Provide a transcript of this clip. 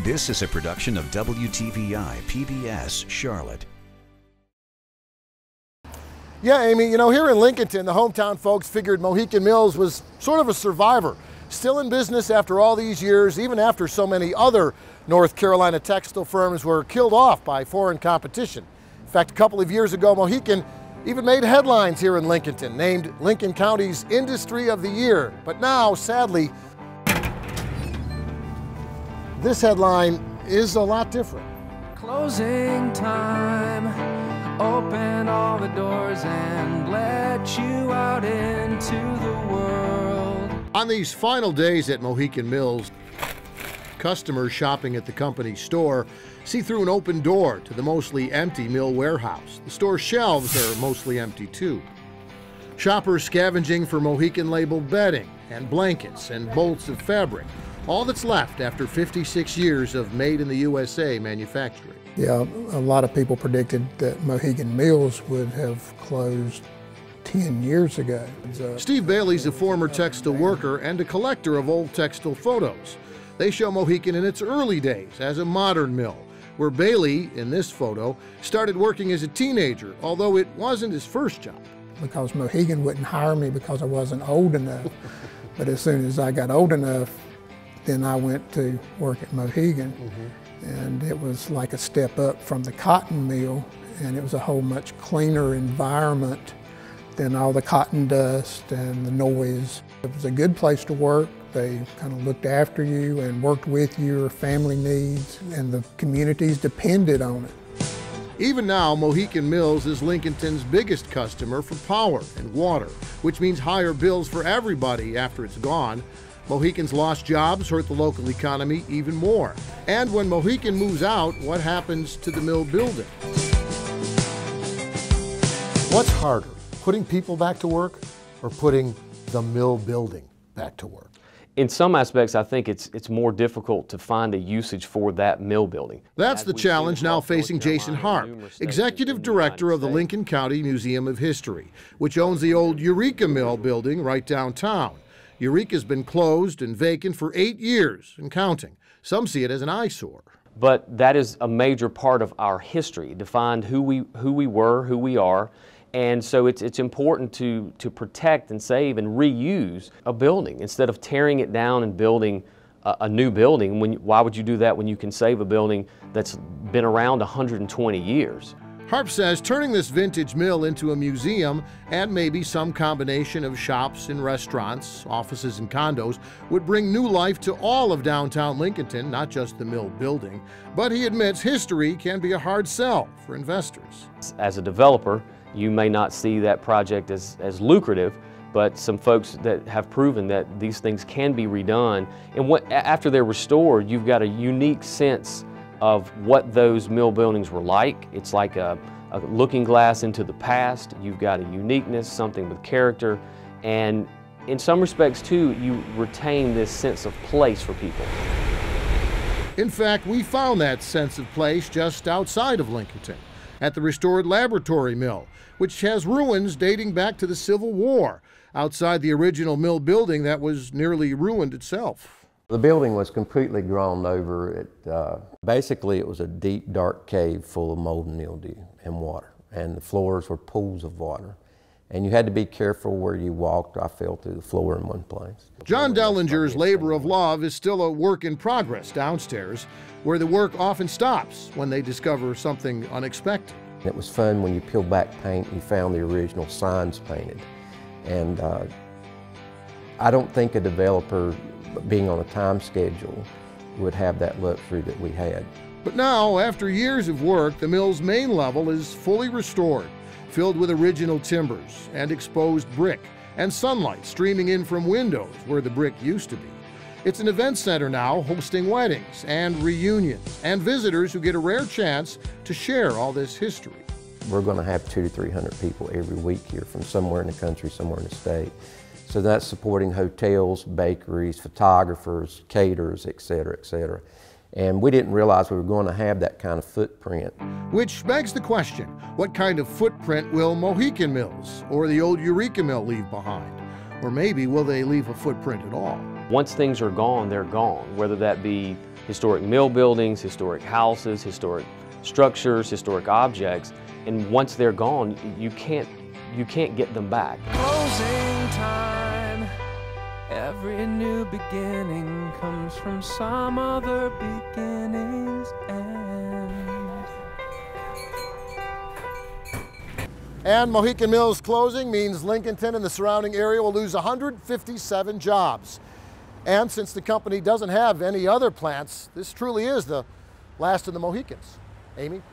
This is a production of WTVI PBS Charlotte. Yeah, Amy, you know, here in Lincolnton, the hometown folks figured Mohican Mills was sort of a survivor, still in business after all these years, even after so many other North Carolina textile firms were killed off by foreign competition. In fact, a couple of years ago, Mohican even made headlines here in Lincolnton, named Lincoln County's Industry of the Year. But now, sadly, this headline is a lot different. Closing time, open all the doors and let you out into the world. On these final days at Mohican Mills, customers shopping at the company store see through an open door to the mostly empty mill warehouse. The store's shelves are mostly empty too. Shoppers scavenging for Mohican labeled bedding and blankets and bolts of fabric. All that's left after 56 years of made in the USA manufacturing. Yeah, a lot of people predicted that Mohican Mills would have closed 10 years ago. Steve Bailey's a former textile worker and a collector of old textile photos. They show Mohican in its early days as a modern mill, where Bailey, in this photo, started working as a teenager, although it wasn't his first job. Because Mohican wouldn't hire me because I wasn't old enough. But as soon as I got old enough, then I went to work at Mohican. And it was like a step up from the cotton mill, and it was a whole much cleaner environment than all the cotton dust and the noise. It was a good place to work. They kind of looked after you and worked with your family needs, and the communities depended on it. Even now, Mohican Mills is Lincolnton's biggest customer for power and water, which means higher bills for everybody after it's gone. Mohican's lost jobs hurt the local economy even more. And when Mohican moves out, what happens to the mill building? What's harder, putting people back to work or putting the mill building back to work? In some aspects, I think it's more difficult to find a usage for that mill building. That's the challenge now facing Jason Harp, Executive Director of the Lincoln County Museum of History, which owns the old Eureka Mill building right downtown. Eureka's been closed and vacant for 8 years and counting. Some see it as an eyesore. But that is a major part of our history. It defined who we were, who we are, and so it's important to protect and save and reuse a building instead of tearing it down and building a new building. Why would you do that when you can save a building that's been around 120 years? Harp says turning this vintage mill into a museum and maybe some combination of shops and restaurants, offices and condos would bring new life to all of downtown Lincolnton, not just the mill building. But he admits history can be a hard sell for investors. As a developer, you may not see that project as lucrative, but some folks that have proven that these things can be redone. And after they're restored, you've got a unique sense of what those mill buildings were like. It's like a looking glass into the past. You've got a uniqueness, something with character, and in some respects too, you retain this sense of place for people. In fact, we found that sense of place just outside of Lincolnton, at the restored Laboratory Mill, which has ruins dating back to the Civil War, outside the original mill building that was nearly ruined itself. The building was completely grown over. Basically, it was a deep, dark cave full of mold and mildew and water, and the floors were pools of water. And you had to be careful where you walked. I fell through the floor in one place. John Dellinger's labor of love is still a work in progress downstairs, where the work often stops when they discover something unexpected. It was fun when you peeled back paint and you found the original signs painted. And I don't think a developer, being on a time schedule, would have that luxury that we had. But now, after years of work, the mill's main level is fully restored, filled with original timbers and exposed brick, and sunlight streaming in from windows where the brick used to be. It's an event center now, hosting weddings and reunions, and visitors who get a rare chance to share all this history. We're going to have 200 to 300 people every week here from somewhere in the country, somewhere in the state. So that's supporting hotels, bakeries, photographers, caterers, et cetera, et cetera. And we didn't realize we were going to have that kind of footprint. Which begs the question, what kind of footprint will Mohican Mills or the old Eureka Mill leave behind? Or maybe will they leave a footprint at all? Once things are gone, they're gone, whether that be historic mill buildings, historic houses, historic structures, historic objects, and once they're gone, you can't get them back. Closing time. Every new beginning comes from some other beginning's end. And Mohican Mills closing means Lincolnton and the surrounding area will lose 157 jobs. And since the company doesn't have any other plants, this truly is the last of the Mohicans. Amy?